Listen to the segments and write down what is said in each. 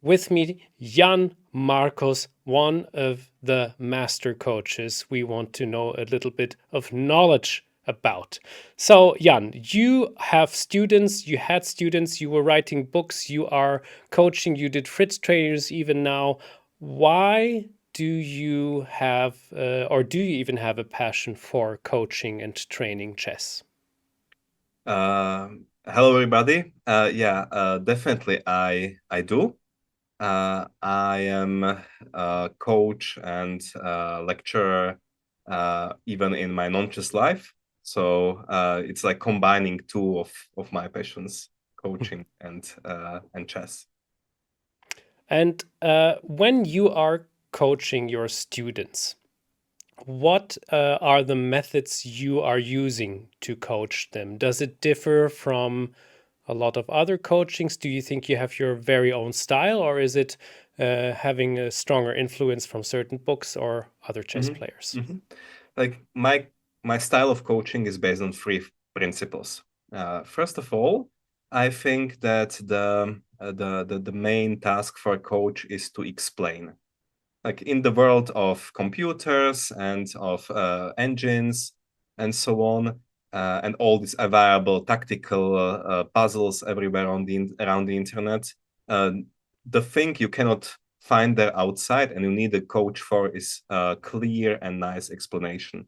With me, Jan Markos, one of the master coaches we want to know a little bit of knowledge about. So, Jan, you have students, you had students, you were writing books, you are coaching, you did Fritz trainers even now. Why do you have, or do you even have a passion for coaching and training chess? Hello, everybody. Definitely, I do. I am a coach and lecturer, even in my non-chess life. So it's like combining two of my passions, coaching and chess. And when you are coaching your students, what are the methods you are using to coach them? Does it differ from a lot of other coachings? Do you think you have your very own style, or is it having a stronger influence from certain books or other chess Mhm, players? mhm. Like my style of coaching is based on three principles. First of all, I think that the main task for a coach is to explain. Like in the world of computers and of engines and so on, and all these available tactical puzzles everywhere around the internet, uh, the thing you cannot find there outside and you need a coach for is a clear and nice explanation.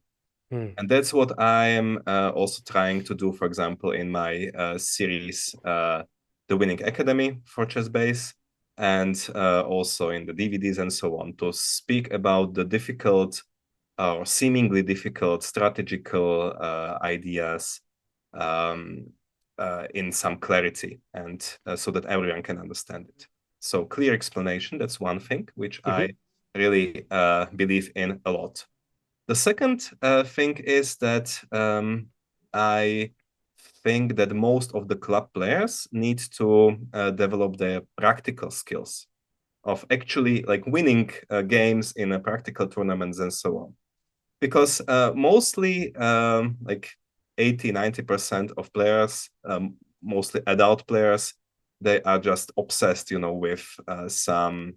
Hmm. And that's what I am also trying to do, for example, in my series, The Winning Academy for ChessBase, and also in the DVDs and so on, to speak about the difficult or seemingly difficult strategical ideas um, in some clarity, and so that everyone can understand it. So clear explanation, that's one thing which Mhm. I really believe in a lot. The second thing is that I think that most of the club players need to develop their practical skills of actually like winning games in a practical tournaments and so on. Because mostly like 80-90% of players, mostly adult players, they are just obsessed, with some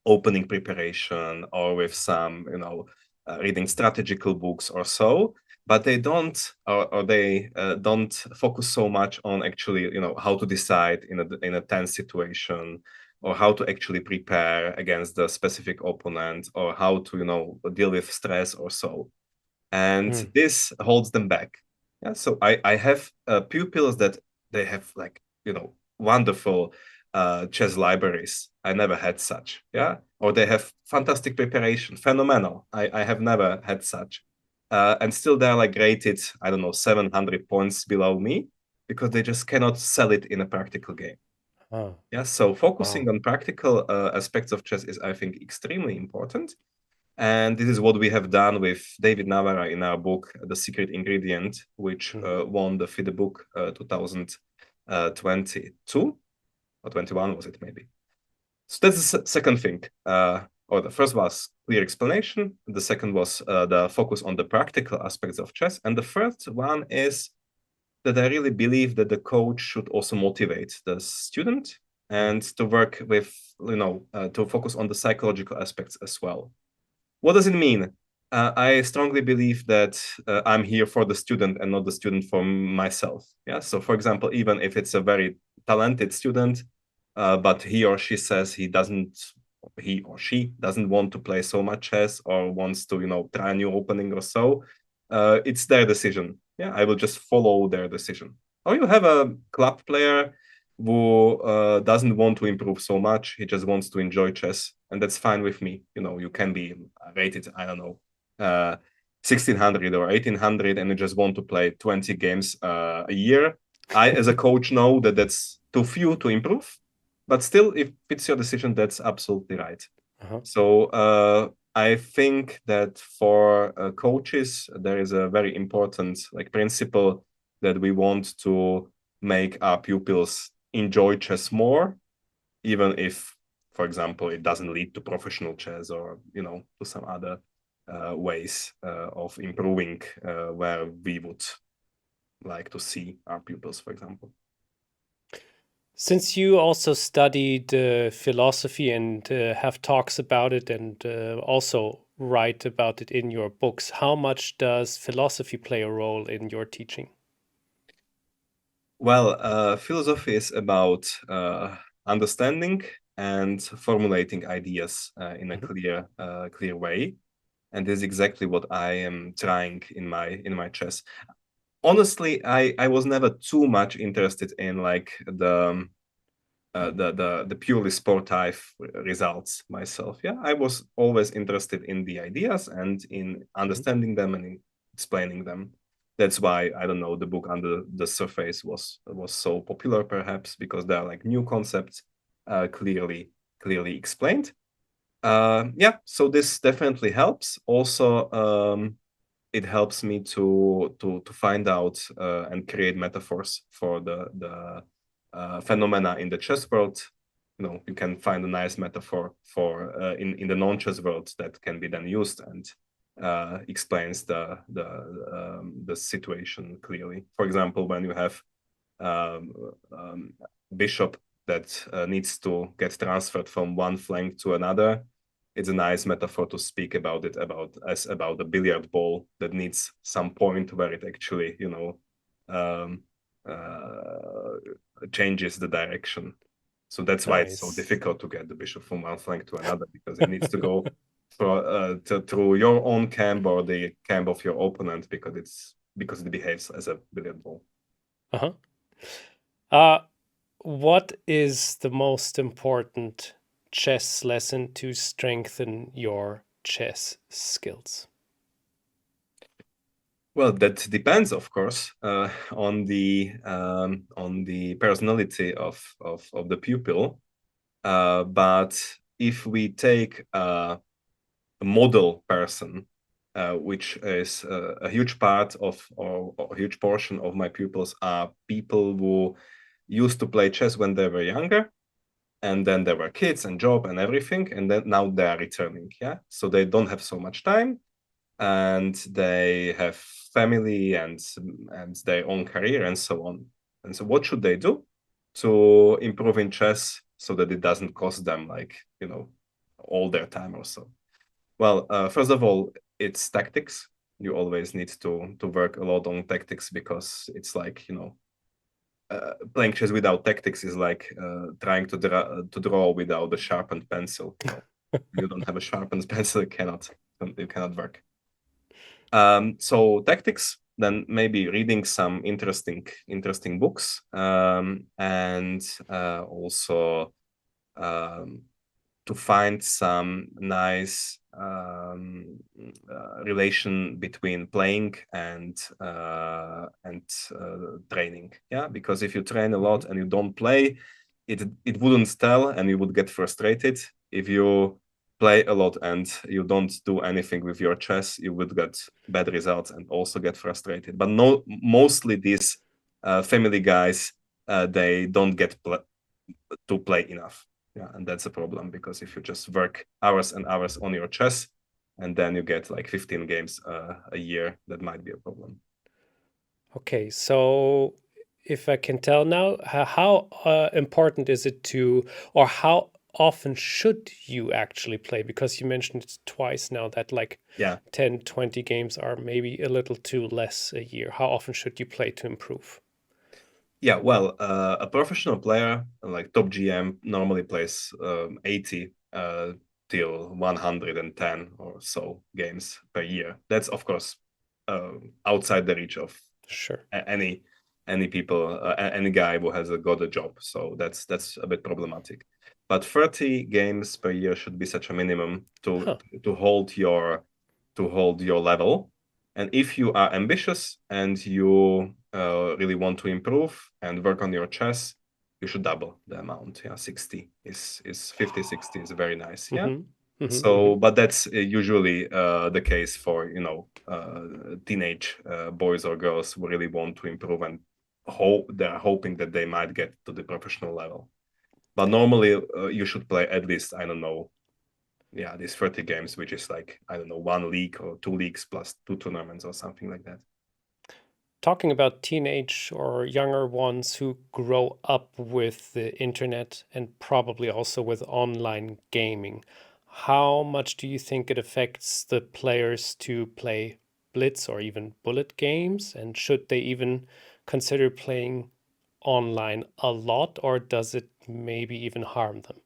opening preparation or with some reading strategical books or so, but they don't or they don't focus so much on actually how to decide in a tense situation, or how to actually prepare against the specific opponent, or how to deal with stress or so. And Hmm. this holds them back. Yeah, so I have pupils that they have like wonderful chess libraries. I never had such. Yeah, or they have fantastic preparation, phenomenal. I have never had such, and still they're like rated, I don't know, 700 points below me, because they just cannot sell it in a practical game. Oh, Yeah, so wow. focusing on practical aspects of chess is, I think, extremely important. And this is what we have done with David Navarra in our book, The Secret Ingredient, which Hmm. won the FIDE book 2022 or 21, was it maybe? So that's the second thing. Or the first was clear explanation. The second was the focus on the practical aspects of chess. And the third one is that I really believe that the coach should also motivate the student Hmm. and to work with, to focus on the psychological aspects as well. What does it mean? I strongly believe that I'm here for the student and not the student for myself. Yeah. So, for example, even if it's a very talented student, but he or she says he or she doesn't want to play so much chess, or wants to, try a new opening or so, it's their decision. Yeah, I will just follow their decision. Or you have a club player who doesn't want to improve so much. He just wants to enjoy chess, and that's fine with me. You can be rated, I don't know, 1600 or 1800, and you just want to play 20 games a year. I, as a coach, know that that's too few to improve, but still, if it's your decision, that's absolutely right. Uh-huh. So I think that for coaches, there is a very important like principle that we want to make our pupils enjoy chess more, even if, for example, it doesn't lead to professional chess, or to some other ways of improving where we would like to see our pupils, for example. Since you also studied philosophy and have talks about it and also write about it in your books, how much does philosophy play a role in your teaching? Well, philosophy is about understanding and formulating ideas in a Mhm. clear way, and this is exactly what I am trying in my chess. Honestly, I was never too much interested in like the purely sportive results myself. Yeah, I was always interested in the ideas and in Mhm. understanding them and in explaining them. That's why I don't know, the book Under the Surface was so popular, perhaps because there are like new concepts clearly explained. Yeah, so this definitely helps. Also, it helps me to find out and create metaphors for the phenomena in the chess world. You know, you can find a nice metaphor for in the non-chess world that can be then used and explains the situation clearly. For example, when you have um, um, bishop that needs to get transferred from one flank to another, it's a nice metaphor to speak about it as about a billiard ball that needs some point where it actually, you know, um, changes the direction. So that's why it's so Nice. difficult to get the bishop from one flank to another, because it needs to go through your own camp or the camp of your opponent, because it behaves as a billiard ball. Uh-huh. Uh, what is the most important chess lesson to strengthen your chess skills? Well, that depends, of course, on the personality of the pupil. But if we take a model person, which is a huge part of, or a huge portion of my pupils, are people who used to play chess when they were younger, and then there were kids and job and everything, and then now they are returning. Yeah, so they don't have so much time, and they have family and their own career and so on. And so what should they do to improve in chess so that it doesn't cost them, like, you know, all their time or so? Well, first of all, it's tactics. You always need to work a lot on tactics, because it's like, you know, playing chess without tactics is like trying to draw without a sharpened pencil. You know, you don't have a sharpened pencil, you cannot work. So tactics, then maybe reading some interesting books, and also um, to find some nice relation between playing and training. Yeah, because if you train a lot Mhm. and you don't play, it wouldn't tell, and you would get frustrated. If you play a lot and you don't do anything with your chess, you would get bad results and also get frustrated. But no, mostly these family guys, they don't get to play enough. Yeah, and that's a problem, because if you just work hours and hours on your chess and then you get like 15 games a year, that might be a problem. Okay, so if I can tell now, how important is it to, or how often should you actually play? Because you mentioned it twice now that like Yeah. 10, 20 games are maybe a little too less a year. How often should you play to improve? Yeah, well, a professional player like top GM normally plays 80 till 110 or so games per year. That's of course outside the reach of Sure. any people, any guy who has got a job. So that's a bit problematic. But 30 games per year should be such a minimum Huh. to hold your level. And if you are ambitious and you really want to improve and work on your chess, you should double the amount. Yeah, 60 is 50, 60 is very nice. Yeah. Mm-hmm. Mm-hmm. So, Mm-hmm. but that's usually the case for, you know, teenage boys or girls who really want to improve and they're hoping that they might get to the professional level. But normally you should play at least, I don't know, yeah, these 30 games, which is like, I don't know, one league or two leagues plus two tournaments or something like that. talking about teenage or younger ones who grow up with the internet and probably also with online gaming, how much do you think it affects the players to play Blitz or even bullet games? And should they even consider playing online a lot, or does it maybe even harm them?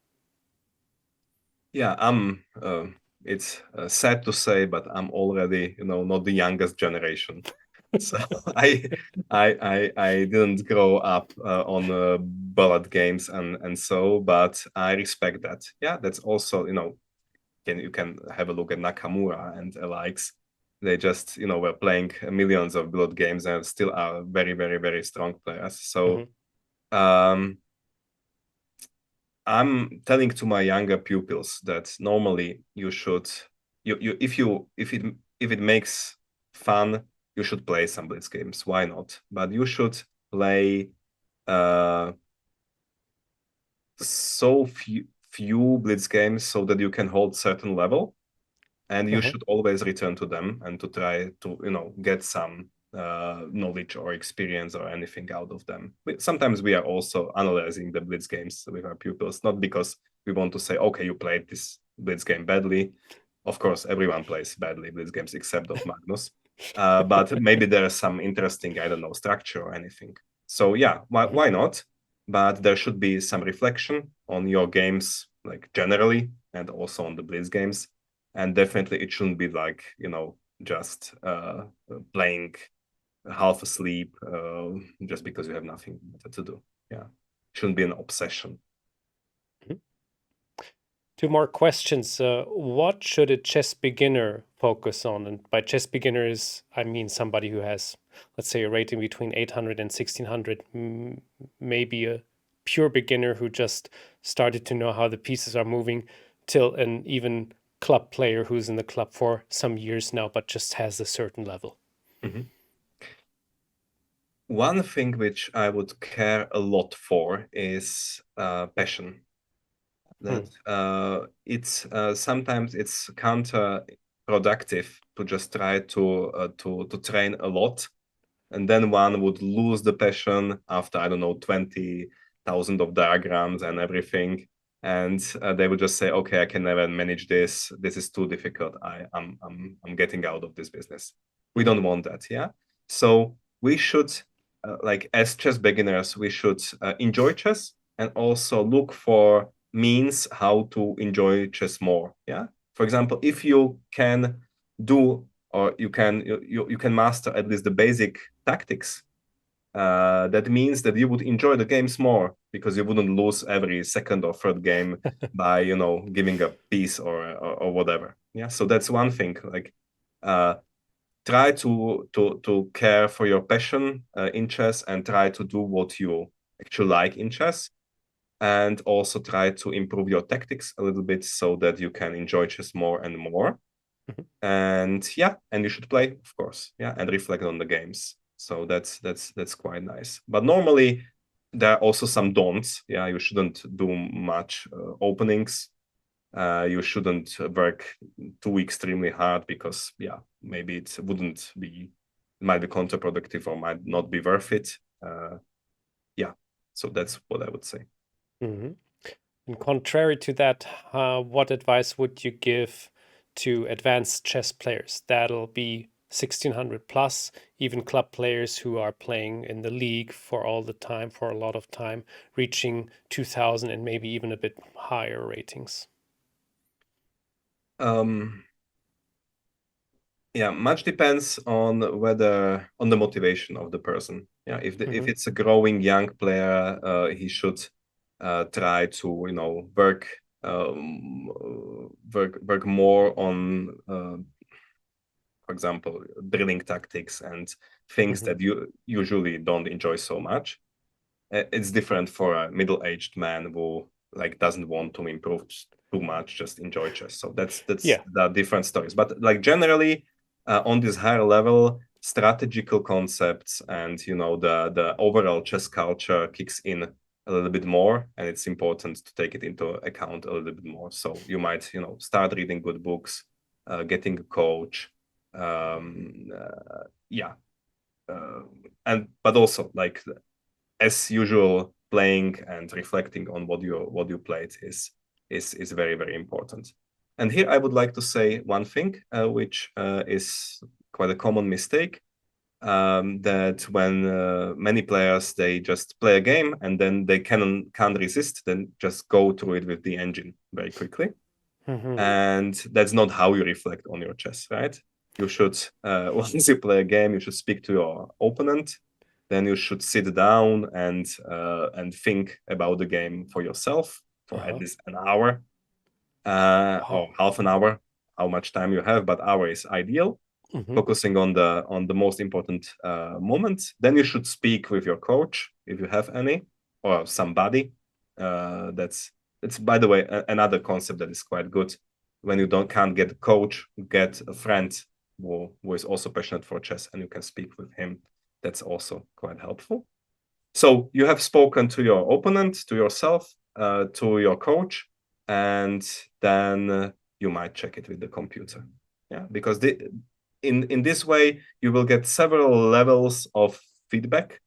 Yeah, it's sad to say, but I'm already, not the youngest generation. So I didn't grow up on bullet games and so, but I respect that. Yeah, that's also, you can have a look at Nakamura and likes. They just, were playing millions of bullet games and still are very, very, very strong players. So um, I'm telling to my younger pupils that normally you should, if it makes fun, you should play some blitz games. Why not? But you should play uh, so few blitz games so that you can hold certain level, and you should always return to them and to try to get some knowledge or experience or anything out of them. Sometimes we are also analyzing the blitz games with our pupils, not because we want to say, okay, you played this blitz game badly. Of course, everyone plays badly blitz games except of Magnus, but maybe there's some interesting, I don't know, structure or anything. So yeah, why not? But there should be some reflection on your games, like generally, and also on the blitz games. And definitely it shouldn't be like, just playing half asleep just because you have nothing better to do. Yeah, it shouldn't be an obsession. Two more questions. What should a chess beginner focus on? And by chess beginners, I mean somebody who has, let's say, a rating between 800 and 1600, maybe a pure beginner who just started to know how the pieces are moving, till an even club player who's in the club for some years now, but just has a certain level. Mm-hmm. One thing which I would care a lot for is passion. That it's sometimes it's counterproductive to just try to train a lot, and then one would lose the passion after, I don't know, 20,000 of diagrams and everything, and they would just say, okay, I can never manage this. This is too difficult. I'm getting out of this business. We don't want that. Yeah. So we should, like as chess beginners, we should enjoy chess and also look for means how to enjoy chess more. Yeah. For example, if you can do, or you can master at least the basic tactics, that means that you would enjoy the games more because you wouldn't lose every second or third game by giving a piece or whatever. Yeah, so that's one thing. Like try to care for your passion in chess and try to do what you actually like in chess, and also try to improve your tactics a little bit so that you can enjoy chess more and more. And yeah, and you should play, of course, yeah, and reflect on the games. So that's quite nice. But normally there are also some don'ts. Yeah, you shouldn't do much openings. You shouldn't work too extremely hard because yeah, maybe it might be counterproductive or might not be worth it. Yeah, so that's what I would say. And contrary to that, what advice would you give to advanced chess players? That'll be 1600 plus, even club players who are playing in the league for all the time, for a lot of time, reaching 2000 and maybe even a bit higher ratings. Yeah, much depends on the motivation of the person. Yeah, if it's a growing young player, he should try to work more on for example, drilling tactics and things that you usually don't enjoy so much. It's different for a middle-aged man who like doesn't want to improve too much, just enjoy chess. So that's Yeah. the different stories. But like generally, on this higher level, strategical concepts and the overall chess culture kicks in a little bit more, and it's important to take it into account a little bit more. So you might start reading good books, getting a coach, yeah, but also like as usual, playing and reflecting on what you played is very, very important. And here I would like to say one thing, which is quite a common mistake, that when many players, they just play a game and then they can't resist, then just go through it with the engine very quickly. And that's not how you reflect on your chess, right? You should, once you play a game, you should speak to your opponent. Then you should sit down and think about the game for yourself for at least an hour, or half an hour, how much time you have, but hour is ideal. Focusing on the most important moments. Then you should speak with your coach if you have any, or somebody. That's by the way another concept that is quite good. When you can't get a coach, get a friend who is also passionate for chess, and you can speak with him. That's also quite helpful. So you have spoken to your opponent, to yourself, to your coach, and then you might check it with the computer. Yeah, because in this way you will get several levels of feedback,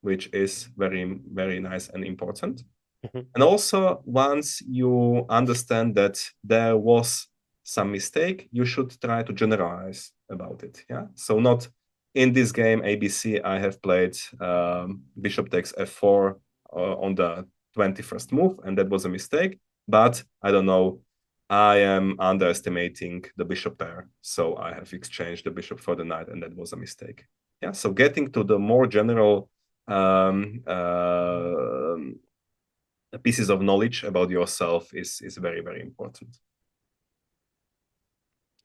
which is very, very nice and important. And also, once you understand that there was some mistake, you should try to generalize about it. Yeah. So not in this game ABC, I have played bishop takes f4 on the 21st move, and that was a mistake. But I don't know, I am underestimating the bishop pair, so I have exchanged the bishop for the knight, and that was a mistake. Yeah. So getting to the more general pieces of knowledge about yourself is very, very important.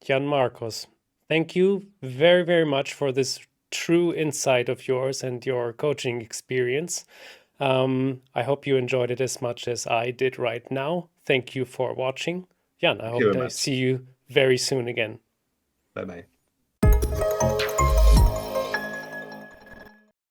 Jan Markos, thank you very, very much for this true insight of yours and your coaching experience. I hope you enjoyed it as much as I did right now. Thank you for watching. Jan, I hope to see you very soon again. Bye-bye.